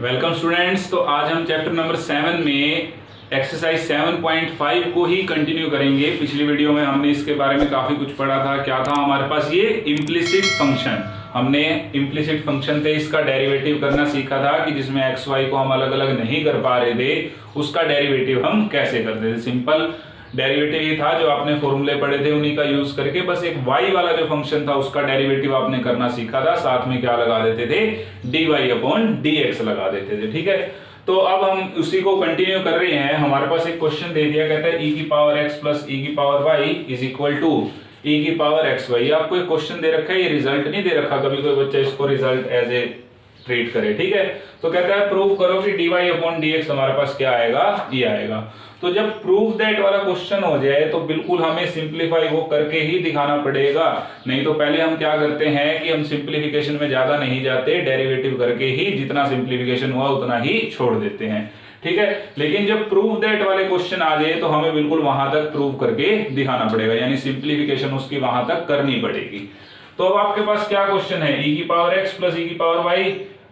Welcome students. तो आज हम चैप्टर नंबर 7 में एक्सरसाइज 7.5 को ही कंटिन्यू करेंगे। पिछली वीडियो में हमने इसके बारे में काफ़ी कुछ पढ़ा था। क्या था हमारे पास? ये इम्प्लिसिट फंक्शन। हमने इम्प्लिसिट फंक्शन थे इसका डेरिवेटिव करना सीखा था कि जिसमें एक्स वाई को हम अलग अलग नहीं कर पा रहे थे, उसका डेरिवेटिव हम कैसे करते थे। सिंपल डेरिवेटिव ये था, जो आपने फॉर्मूले पढ़े थे उन्हीं का यूज करके बस एक y वाला जो फंक्शन था उसका डेरिवेटिव आपने करना सीखा था। साथ में क्या लगा देते थे? dy/dx लगा देते थे। ठीक है, तो अब हम उसी को कंटिन्यू कर रहे हैं। हमारे पास एक क्वेश्चन दे दिया, कहता है e⁻x + e⁻y = e⁻xy। आपको एक क्वेश्चन दे रखा है, ये रिजल्ट नहीं दे रखा। कभी कोई बच्चा इसको रिजल्ट एज ए ट्रीट करे। ठीक है, तो कहता है प्रूव करो कि dy/dx हमारे पास क्या आएगा? ये आएगा। तो जब प्रूव दैट वाला क्वेश्चन हो जाए तो बिल्कुल हमें सिंपलीफाई वो करके ही दिखाना पड़ेगा। नहीं तो पहले हम क्या करते हैं कि हम सिंपलीफिकेशन में ज्यादा नहीं जाते, डेरिवेटिव करके ही जितना सिंपलीफिकेशन हुआ उतना ही छोड़ देते हैं। ठीक है, लेकिन जब प्रूव दैट वाले क्वेश्चन आ जाए तो हमें बिल्कुल वहां तक प्रूव करके दिखाना पड़ेगा, यानी सिंपलीफिकेशन उसकी वहां तक करनी पड़ेगी। तो अब आपके पास क्या क्वेश्चन है? e⁻x + e⁻y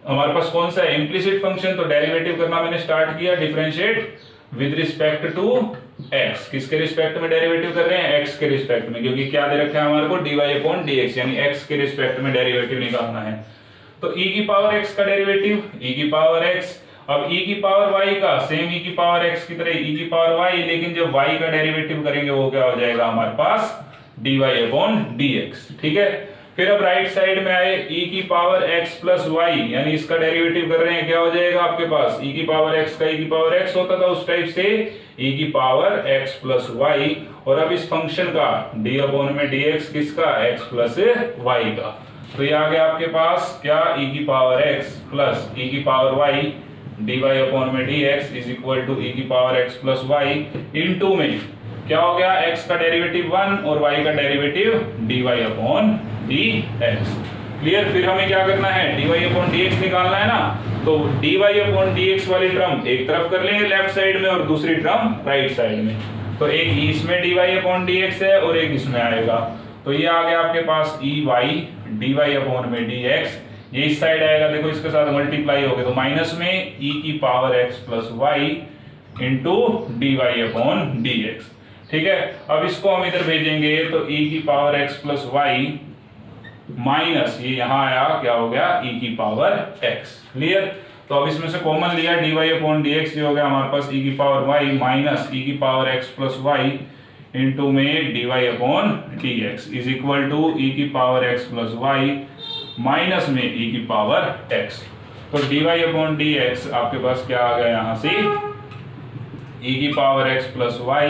हमारे पास कौन सा है? Implicit function. तो डेरिवेटिव करना मैंने स्टार्ट किया, differentiate with respect to x। किसके रिस्पेक्ट में डेरिवेटिव कर रहे हैं? x के रिस्पेक्ट में, क्योंकि क्या दे रखा है हमारे को? dy/dx, यानी x के रिस्पेक्ट में डेरिवेटिव निकालना है। तो e⁻x का डेरिवेटिव e⁻x, अब e⁻y का सेम e⁻x की तरह e⁻y, लेकिन जब y का डेरिवेटिव करेंगे वो क्या हो जाएगा हमारे पास? dy/dx। ठीक है, फिर अब राइट साइड में आए e⁻x + y, यानी इसका डेरिवेटिव कर रहे हैं, क्या हो जाएगा आपके पास? e⁻x का e⁻x होता था उस टाइप से e⁻x + y, और अब इस फंक्शन का d/dx किसका? x + y का। तो ये आ गया आपके पास क्या? e⁻x + e⁻y dy/dx = e⁻x + y into में क्या हो गया? x का डेरिवेटिव 1 और y का डेरिवेटिव dy/dx। क्लियर? फिर हमें क्या करना है? dy/dx निकालना है ना। तो dy/dx वाली टर्म एक तरफ कर लेंगे लेफ्ट साइड में और दूसरी टर्म राइट साइड में। तो एक इसमें dy/dx है और एक इसमें आएगा। तो ये आ गया आपके पास ey dy/dx। ये इस साइड आएगा, देखो इसके साथ मल्टीप्लाई हो गया, तो माइनस में e⁻x + y dy/dx। ठीक है, अब इसको हम इधर भेजेंगे तो e⁻x + y माइनस ये यहां आया, क्या हो गया? e⁻x। क्लियर? तो अब इसमें से कॉमन लिया, dy/dx ये हो गया हमारे पास e⁻y minus e⁻x + y into में dy/dx = e⁻x + y माइनस में e⁻x। तो dy/dx आपके पास क्या आ गया यहां से? e⁻x + y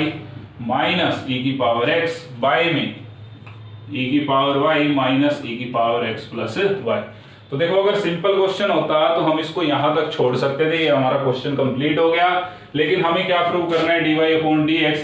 minus e⁻x bye में e⁻y माइनस e⁻x + y। तो देखो, अगर सिंपल क्वेश्चन होता तो हम इसको यहां तक छोड़ सकते थे, ये हमारा क्वेश्चन कंप्लीट हो गया। लेकिन हमें क्या प्रूव करना है? dy/dx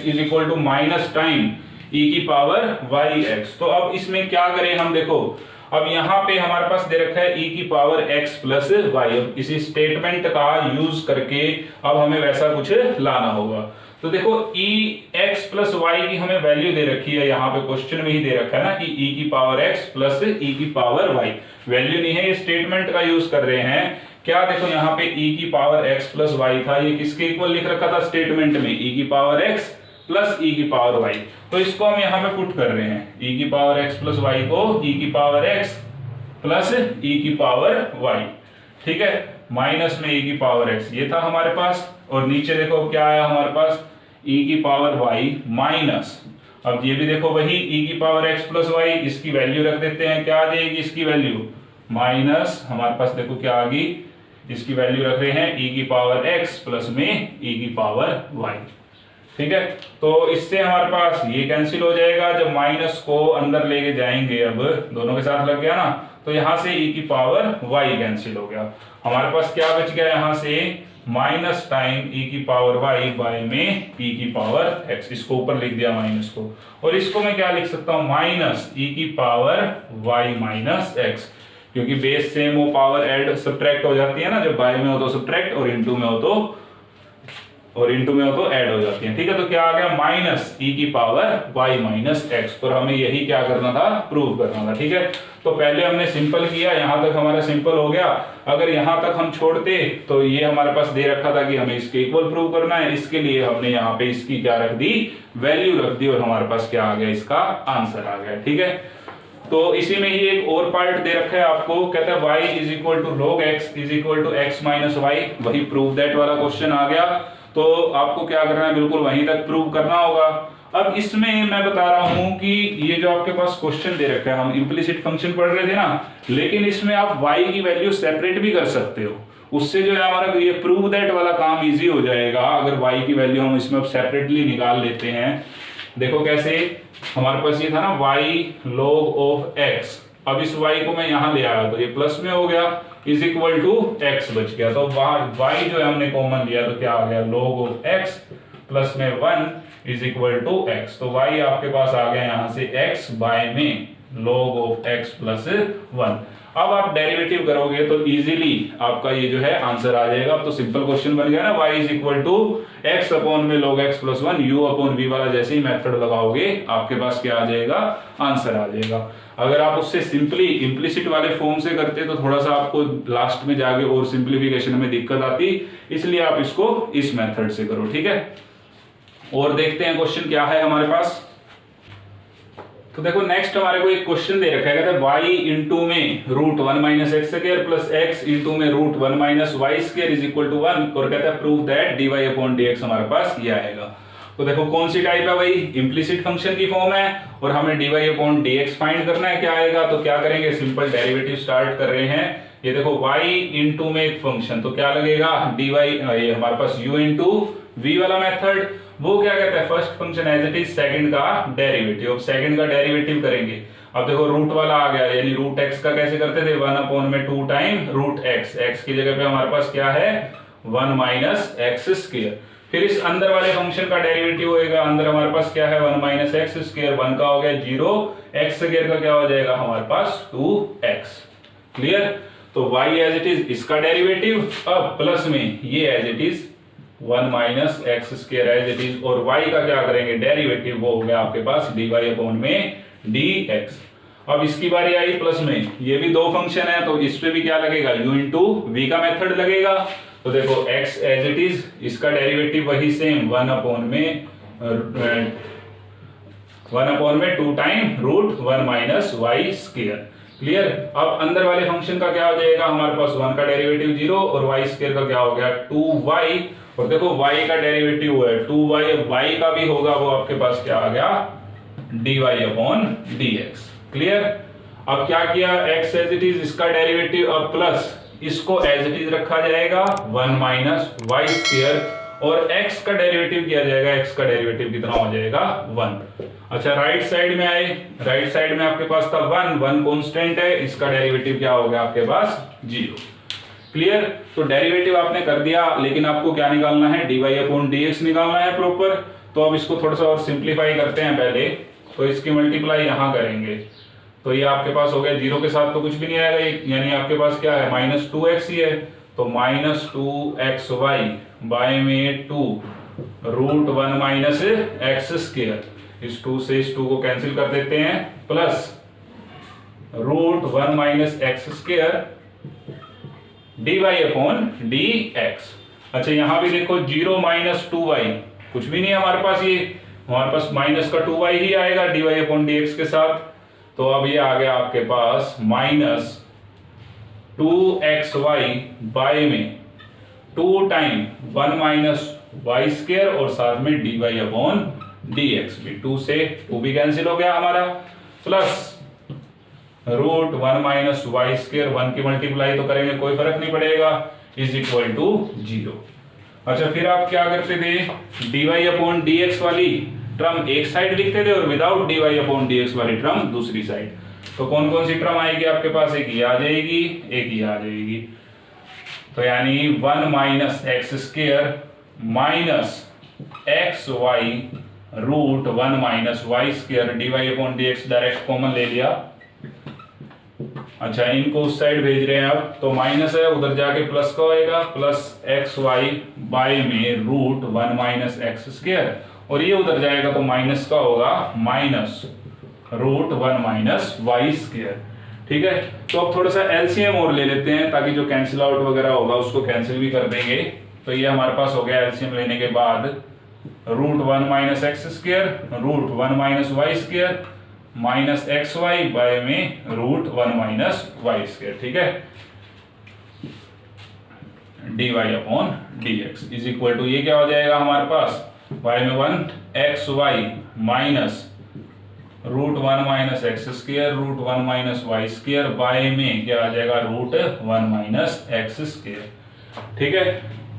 = minus time e⁻yx। तो अब इसमें क्या करें हम? देखो, अब यहाँ पे हमारे पास दे रखा है e⁻x + y। अब इसी स्टेटमेंट का यूज करके अब हमें वैसा कुछ लाना होगा। तो देखो x + y की हमें वैल्यू दे रखी है, यहाँ पे क्वेश्चन में ही दे रखा है ना कि e⁻x + e⁻y। वैल्यू नहीं है, ये स्टेटमेंट का यूज कर रहे हैं। क्या देखो, यहाँ पे e⁻x + y था, ये किसके इक्वल लिख रखा था स्टेटमेंट में? e⁻x + e⁻y। तो इसको हम यहाँ पे पुट कर रहे हैं, e⁻x + y को e⁻x + e⁻y। ठीक है, माइनस में e⁻x ये था हमारे पास, और नीचे देखो क्या आया हमारे पास? e⁻y माइनस, अब ये भी देखो वही e⁻x + y, इसकी वैल्यू रख देते हैं। क्या आ जाएगी इसकी वैल्यू? माइनस हमारे पास देखो क्या आ गई, इसकी वैल्यू रख रहे हैं e⁻x प्लस में e⁻y। ठीक है, तो इससे हमारे पास ये कैंसिल हो जाएगा। जब माइनस को अंदर लेके जाएंगे, अब दोनों के साथ लग गया ना, तो यहां से e⁻y कैंसिल हो गया। हमारे पास क्या बच गया यहाँ से? माइनस टाइम e⁻y बाय में e⁻x। इसको ऊपर लिख दिया माइनस को, और इसको मैं क्या लिख सकता हूं? माइनस e⁻y - x, क्योंकि बेस सेम हो, पावर ऐड सब्ट्रैक्ट हो जाती है ना, जब बाय में हो तो सब्ट्रैक्ट और इनटू में हो तो और इनटू में हो तो ऐड हो जाती है। ठीक है, तो क्या आ गया माइनस ई की पावर y माइनस एक्स, और हमें यही क्या करना था, प्रूव करना था। ठीक है, तो पहले हमने सिंपल किया, यहां तक हमारा सिंपल हो गया। अगर यहां तक हम छोड़ते तो ये हमारे पास दे रखा था कि हमें इसके इक्वल प्रूव करना है, इसके लिए हमने यहाँ पे इसकी क्या रख दी, वैल्यू रख दी, और हमारे पास क्या आ गया, इसका आंसर आ गया। ठीक है, तो इसी में ही एक और पार्ट दे रखा है आपको, कहता है y is equal to log x is equal to x minus y, वही प्रूव दैट वाला क्वेश्चन आ गया। तो आपको क्या करना है, बिल्कुल वहीं तक प्रूव करना होगा। अब इसमें मैं बता रहा हूं कि ये जो आपके पास क्वेश्चन दे रखा है, हम इम्प्लिसिट फंक्शन पढ़ रहे थे ना, लेकिन इसमें आप y की वैल्यू सेपरेट भी कर सकते हो, उससे जो है हमारा ये प्रूव दैट वाला काम इजी हो जाएगा। अगर y की वैल्यू हम इसमें सेपरेटली निकाल लेते हैं, देखो कैसे, हमारे पास ये था ना y log ऑफ x, अब इस y को मैं यहां ले आया तो ये प्लस में हो गया, इज इक्वल टू x बच गया, तो y जो है हमने कॉमन लिया तो क्या आ गया, log ऑफ x प्लस में 1 इज इक्वल टू x, तो y आपके पास आ गया यहां से x बाय में log ऑफ x प्लस 1। अब आप डेरिवेटिव करोगे तो इजीली आपका ये जो है आंसर आ जाएगा। अब तो सिंपल क्वेश्चन बन गया ना, y is equal to x upon में log x plus 1, u upon v वाला जैसे ही मेथड लगाओगे आपके पास क्या आ जाएगा, आंसर आ जाएगा। अगर आप उससे सिंपली इम्प्लिसिट वाले फॉर्म से करते तो थोड़ा सा आपको लास्ट में जाके और सिंप्लीफिकेशन में दिक्कत आती, इसलिए आप इसको इस मेथड से करो। ठीक है, और देखते हैं क्वेश्चन क्या है हमारे पास। तो देखो नेक्स्ट हमारे को एक क्वेश्चन दे रखा है, कहता है y इंटू में root 1 minus x square plus x into में root 1 minus y square is equal to 1, और कहता है prove that dy upon dx हमारे पास ये आएगा। तो देखो कौन सी टाइप है भाई, इम्प्लिसिट फंक्शन की फॉर्म है, और हमें dy अपॉन dx फाइंड करना है, क्या आएगा, तो क्या करेंगे, सिंपल डेरिवेटिव स्टार्ट कर रहे हैं। ये देखो y इंटू में एक फंक्शन, तो क्या लगेगा dy, ये हमारे पास u इंटू v वाला मेथड, वो क्या कहता है, first function as it is second का डेरिवेटिव, अब सेकंड का डेरिवेटिव करेंगे। अब देखो रूट वाला आ गया, यानी रूट x का कैसे करते थे, 1 अपॉन में 2 टाइम रूट x, x की जगह पे हमारे पास क्या है 1 माइनस एक्स स्क्वायर, फिर इस अंदर वाले फंक्शन का डेरिवेटिव होएगा, अंदर हमारे पास क्या है 1 माइनस एक्स स्क्वायर, 1 का हो गया 0, x स्क्वायर का क्या हो जाएगा हमारे पास 2x। क्लियर, तो y एज इट इज इसका डेरिवेटिव, अब प्लस में ये as it is 1 minus x square as it is, और y का क्या करेंगे डेरिवेटिव, वो हो गया आपके पास dy अपॉन में dx। अब इसकी बारी आई प्लस में, ये भी दो फंक्शन है तो इस पे भी क्या लगेगा u इंटू v का मेथड लगेगा। तो देखो x एज इट इज, इसका डेरिवेटिव वही सेम 1 अपॉन में 2 time root 1 minus y square. Clear, अब अंदर वाले फंक्शन का क्या हो जाएगा हमारे पास 1 का डेरिवेटिव 0, और वाई स्क्वायर का क्या हो गया 2y, और देखो y का डेरिवेटिव है 2y, y का भी होगा वो आपके पास क्या आ गया dy अपॉन dx। क्लियर, अब क्या किया, x एज इट इज इसका डेरिवेटिव, अब प्लस इसको एज इट इज रखा जाएगा 1 माइनस वाई स्क्वायर, और x का डेरिवेटिव किया जाएगा, x का डेरिवेटिव कितना हो जाएगा 1। अच्छा राइट साइड में आए, राइट साइड में आपके पास था 1 कांस्टेंट है, इसका डेरिवेटिव क्या हो गया आपके पास 0। क्लियर, तो डेरिवेटिव आपने कर दिया, लेकिन आपको क्या निकालना है dy अपॉन dx निकालना है प्रॉपर। तो अब इसको थोड़ा सा और सिंप्लीफाई करते हैं पहले, तो इसकी मल्टीप्लाई यहां करेंगे, तो ये आपके पास हो गया 0 के साथ तो कुछ भी नहीं आएगा, यानी आपके पास क्या है माइनस 2x ही है, तो माइनस 2xy बाय में 2 रूट 1 माइनस एक्स स्क्वायर, इस 2 से इस 2 को कैंसिल कर देते हैं, plus root 1 minus x square dy upon dx। अच्छा यहां भी देखो 0 माइनस 2y, कुछ भी नहीं है हमारे पास, ये हमारे पास माइनस का 2y ही आएगा dy अपॉन dx के साथ। तो अब ये आ गया आपके पास माइनस 2xy बाय में 2 टाइम 1 माइनस वाई स्क्वायर, और साथ में dy अपॉन dx भी, 2 से 2 भी कैंसिल हो गया हमारा, plus root 1 minus y square, 1 की मल्टीप्लाई तो करेंगे कोई फर्क नहीं पड़ेगा, इज इक्वल टू 0। अच्छा फिर आप क्या करते थे, dy अपॉन dx वाली टर्म एक साइड लिखते थे और विदाउट dy अपॉन dx वाली टर्म दूसरी साइड। तो कौन कौन सी टर्म आएगी आपके पास, एक ये आ जाएगी, एक ये आ जाएगी, तो यानी 1 minus x square minus x y root 1 minus y square dy upon dx direct common ले लिया। अच्छा, इनको उस साइड भेज रहे हैं अब, तो माइनस है, उधर जाके प्लस का होएगा, प्लस एक्स वाई बाय में रूट 1 माइनस एक्स स्क्वायर, और ये उधर जाएगा तो माइनस का होगा minus root 1 minus y square. ठीक है, तो अब थोड़ा सा एलसीएम और ले लेते हैं ताकि जो कैंसिल आउट वगैरह होगा उसको कैंसिल भी कर देंगे। तो ये हमारे पास हो गया एलसीएम लेने के बाद root 1 minus x square root 1 minus y square minus x y by में रूट 1 माइनस वाई स्क्वायर। ठीक है, dy upon dx is equal to, ये क्या हो जाएगा हमारे पास, y में 1 x y minus root 1 minus x square root 1 minus y square by में क्या आ जाएगा रूट 1 माइनस एक्स स्क्वायर। ठीक है,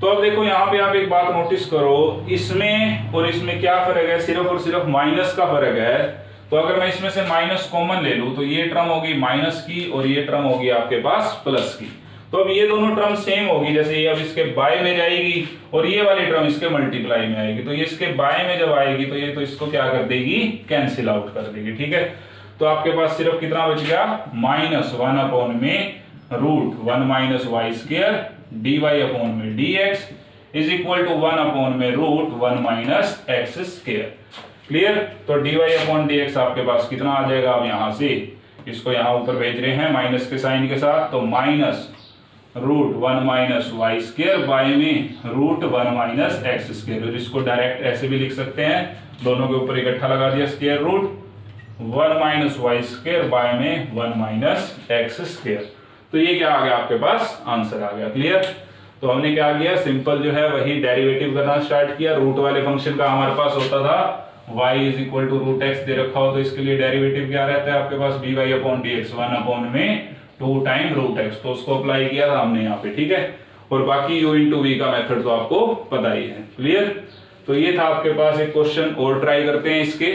तो अब देखो यहाँ पे आप एक बात नोटिस करो, इसमें और इसमें क्या फर्क है, सिर्फ और सिर्फ माइनस का फर्क है। तो अगर मैं इसमें से माइनस कॉमन ले लूं तो ये टर्म होगी माइनस की और ये टर्म होगी आपके पास प्लस की। तो अब ये दोनों टर्म सेम होगी, जैसे ये अब इसके बाय में जाएगी और ये वाली टर्म इसके मल्टीप्लाई में आएगी, तो ये इसके बाय में जब आएगी तो ये तो इसको क्या कर देगी, कैंसिल आउट कर देगी। ठीक है, तो आपके पास सिर्फ कितना बच गया, माइनस 1 अपॉन में root 1 minus y square d y upon में d x is equal to 1 upon में root 1 minus x square. Clear, तो d y upon d x आपके पास कितना आ जाएगा, अब यहां से इसको यहां ऊपर भेज रहे हैं माइनस के साइन के साथ, तो minus root 1 minus y square by में रूट 1 माइनस एक्स स्क्वायर, और इसको डायरेक्ट ऐसे भी लिख सकते हैं, दोनों के ऊपर इकट्ठा लगा दिया square root 1 minus y square by में 1 माइनस एक्स स्क्वायर। तो ये क्या आ गया आपके पास, आंसर आ गया। क्लियर, तो हमने क्या किया, सिंपल जो है वही डेरिवेटिव करना स्टार्ट किया। रूट वाले फंक्शन का हमारे पास होता था y is equal to root x दे रखा हो, तो इसके लिए डेरिवेटिव क्या रहता है आपके पास, dy अपॉन dx 1 अपॉन में 2 टाइम रूट एक्स, तो उसको अप्लाई किया था हमने यहाँ पे। ठीक है, और बाकी u इंटू वी का मेथड तो आपको पता ही है। क्लियर, तो ये था आपके पास एक क्वेश्चन और ट्राई करते हैं इसके।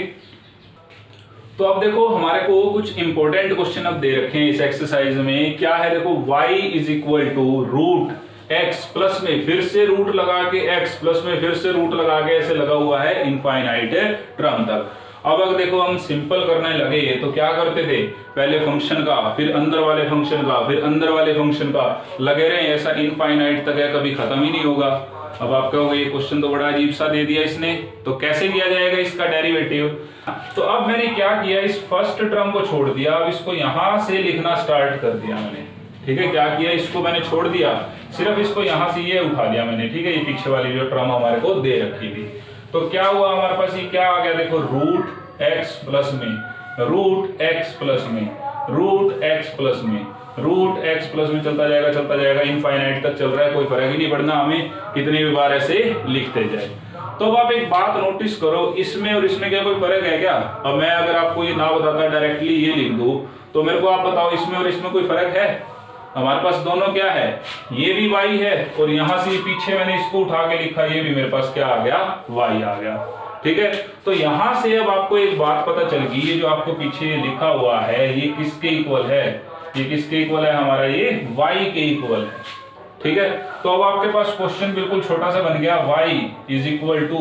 तो अब देखो हमारे को कुछ इंपॉर्टेंट क्वेश्चन अब दे रखे हैं इस एक्सरसाइज में। क्या है, देखो y is equal to root x plus में फिर से रूट लगा के x प्लस में फिर से रूट लगा के ऐसे लगा हुआ है इनफाइनाइट टर्म तक। अब अगर देखो हम सिंपल करने लगे तो क्या करते थे, पहले फंक्शन का फिर अंदर वाले फंक्शन का फिर अंदर वाले फंक्शन का लगे रहे, ऐसा इनफाइनाइट तक है, कभी खत्म ही नहीं होगा। अब आप कहोगे ये क्वेश्चन तो बड़ा अजीब सा दे दिया इसने, तो कैसे किया जाएगा इसका डेरिवेटिव। तो अब मैंने क्या किया, इस फर्स्ट टर्म को छोड़ दिया, अब इसको यहां से लिखना स्टार्ट कर दिया मैंने। ठीक है, क्या किया, इसको मैंने छोड़ दिया, सिर्फ इसको यहां से ये उठा लिया मैंने। ठीक है, ये पीछे वाली जो टर्म हमारे को दे रखी थी, तो क्या हुआ हमारे पास, ये क्या आ गया, देखो रूट एक्स प्लस में रूट एक्स प्लस में रूट एक्स प्लस में रूट एक्स प्लस में चलता जाएगा इनफाइनाइट तक चल रहा है, कोई फर्क ही नहीं पड़ना हमें कितनी भी बार ऐसे लिखते जाए। तो अब आप एक बात नोटिस करो, इसमें और इसमें क्या कोई फर्क है क्या। अब मैं अगर आपको ये ना बताता डायरेक्टली ये लिख दूं, तो मेरे को आप बताओ इसमें और इसमें कोई फर्क है। हमारे पास दोनों क्या है, ये भी y है और यहां से पीछे मैंने इसको उठा के लिखा, ये भी मेरे पास क्या आ गया, y आ गया। ठीक है, तो यहां से अब आपको एक बात पता चल गई, ये जो आपको पीछे लिखा हुआ है ये किसके इक्वल है, ये किसके इक्वल है हमारा, ये y के इक्वल है। ठीक है, तो अब आपके पास क्वेश्चन बिल्कुल छोटा सा बन गया, y is equal to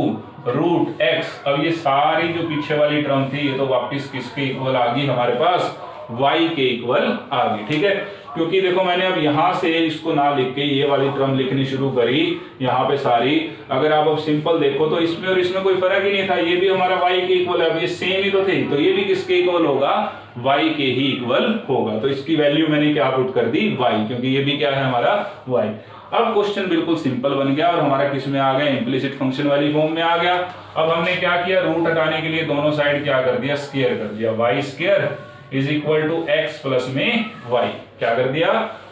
root x. अब ये सारी जो पीछे वाली टर्म थी ये तो वापिस किसके इक्वल आ गई हमारे पास, y के इक्वल आ गई। ठीक है, क्योंकि देखो मैंने अब यहां से इसको ना लिख के ये वाली टर्म लिखनी शुरू करी यहाँ पे सारी, अगर आप अब सिंपल देखो तो इसमें और इसमें कोई फर्क ही नहीं था, ये भी हमारा y के इक्वल है, अब ये सेम ही तो थे, तो ये भी किसके इक्वल होगा, y के ही इक्वल होगा। तो इसकी वैल्यू मैंने क्या पुट कर दी, y, क्योंकि ये भी क्या है हमारा y। अब क्वेश्चन बिल्कुल सिंपल बन गया और हमारा किस में आ गया, इम्प्लिसिट फंक्शन वाली फॉर्म में आ गया। अब हमने क्या किया, रूट हटाने के लिए दोनों साइड क्या कर दिया, स्क्वायर कर दिया, y square is equal to x plus में y, क्या कर दिया,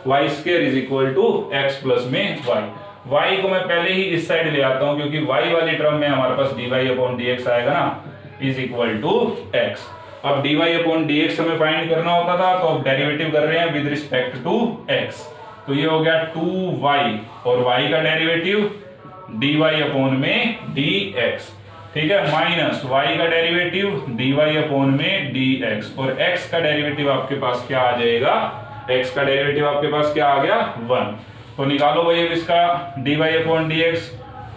y square is equal to x plus में y को मैं पहले ही इस साइड ले आता हूं, क्योंकि y वाली टर्म में हमारे पास dy अपॉन dx आएगा ना, इज इक्वल टू x। अब dy अपॉन dx हमें फाइंड करना होता था, तो अब डेरिवेटिव कर रहे हैं विद रिस्पेक्ट टू x, तो ये हो गया 2y और y का डेरिवेटिव dy अपॉन में dx। ठीक है, माइनस y का डेरिवेटिव dy अपॉन में dx, और x का डेरिवेटिव आपके पास क्या आ जाएगा, x का डेरिवेटिव आपके पास क्या आ गया, 1। तो निकालो भाई अब इसका dy अपॉन dx,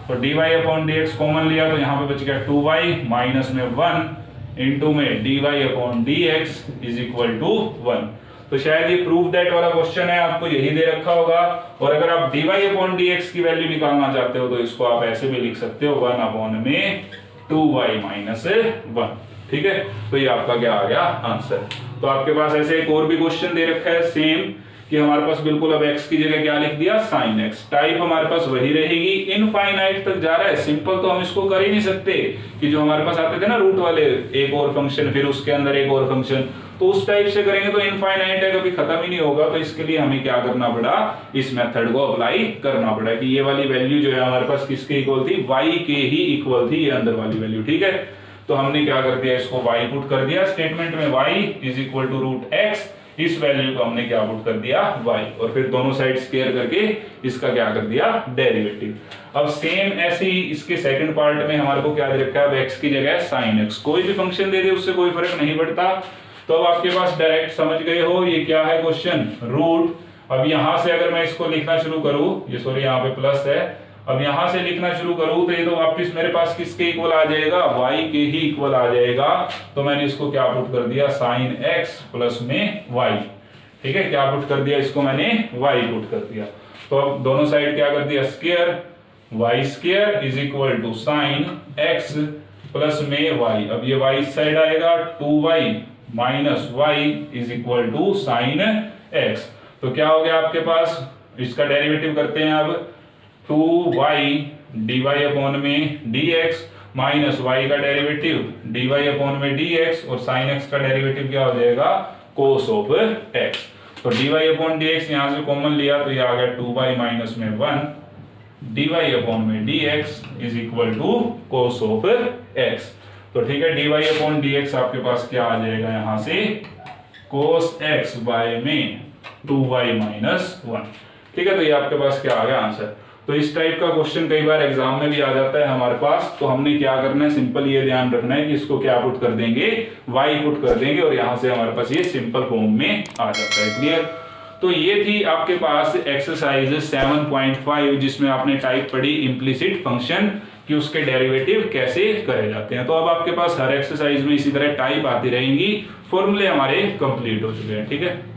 तो dy अपॉन dx कॉमन लिया तो यहाँ पे बच गया 2y माइनस में 1 इंटू में dy upon dx is equal to 1। तो शायद ये प्रूव दैट वाला क्वेश्चन है, आपको यही दे रखा होगा। और अगर आप dy अपॉन dx की वैल्यू निकालना चाहते हो तो इसको आप ऐसे भी लिख सकते हो 1 अपॉन में 2y माइनस 1। ठीक है, तो ये आपका क्या आ गया आंसर। तो आपके पास ऐसे एक और भी क्वेश्चन दे रखा है सेम, कि हमारे पास बिल्कुल अब x की जगह क्या लिख दिया sin x। टाइप हमारे पास वही रहेगी, इनफाइनाइट तक जा रहा है। सिंपल तो हम इसको कर ही नहीं सकते कि जो हमारे पास आते थे ना रूट वाले, एक और फंक्शन फिर उसके अंदर एक और फंक्शन, तो उस टाइप से करेंगे तो इनफाइनाइट है, कभी खत्म ही नहीं होगा। तो इसके लिए हमें क्या करना पड़ा, इस मेथड को अप्लाई करना पड़ा कि ये वाली वैल्यू जो है हमारे पास किसके इक्वल थी, y के ही इक्वल थी ये अंदर वाली वैल्यू। ठीक है, तो हमने क्या कर दिया, इसको y पुट कर दिया स्टेटमेंट में, y is equal to root x, इस वैल्यू को हमने क्या पुट कर दिया y, और फिर दोनों साइड स्क्वायर करके इसका क्या कर दिया डेरिवेटिव। अब सेम ऐसे ही इसके सेकंड पार्ट में हमारे को क्या दे रखा है, x की जगह sin x। कोई भी फंक्शन दे दे उससे कोई फर्क नहीं पड़ता। तो अब आपके पास डायरेक्ट समझ गए हो ये क्या है क्वेश्चन, रूट। अब यहां से अगर मैं इसको लिखना शुरू करूं, ये सॉरी यहाँ पे प्लस है, अब यहां से लिखना शुरू करूं तो ये तो वापस मेरे पास किसके इक्वल आ जाएगा, y के ही इक्वल आ जाएगा। तो मैंने इसको क्या पुट कर दिया, sin x प्लस में y। ठीक है, क्या पुट कर दिया, इसको मैंने y पुट कर दिया। तो अब दोनों साइड क्या कर दिया square, y square is equal to sin x plus में y। अब ये y इस साइड आएगा, 2y minus y is equal to sin x। तो क्या हो गया आपके पास, इसका डेरिवेटिव करते हैं अब, 2y dy अपॉन में dx माइनस y का डेरिवेटिव dy अपॉन में dx, और sin x का डेरिवेटिव क्या हो जाएगा, cos ऑफ x। तो dy अपॉन dx यहां से कॉमन लिया तो ये आ गया 2y माइनस में 1 dy अपॉन में dx is equal to cos of x। तो ठीक है, dy अपॉन dx आपके पास क्या आ जाएगा यहां से, cos x बाय में 2y माइनस 1। ठीक है, तो ये आपके पास क्या आ गया आंसर। तो इस टाइप का क्वेश्चन कई बार एग्जाम में भी आ जाता है हमारे पास। तो हमने क्या करना है, सिंपल ये ध्यान रखना है कि इसको क्या पुट कर देंगे, y पुट कर देंगे, और यहां से हमारे पास ये सिंपल फॉर्म में आ जाता है। क्लियर। तो ये थी आपके पास एक्सरसाइज 7.5 जिसमें आपने टाइप पढ़ी इम्प्लिसिट फंक्शन कि उसके डेरिवेटिव कैसे करे जाते हैं। तो अब आपके पास हर एक्सरसाइज में इसी तरह टाइप आती रहेंगी, फॉर्मूले हमारे कंप्लीट हो चुके हैं। ठीक है।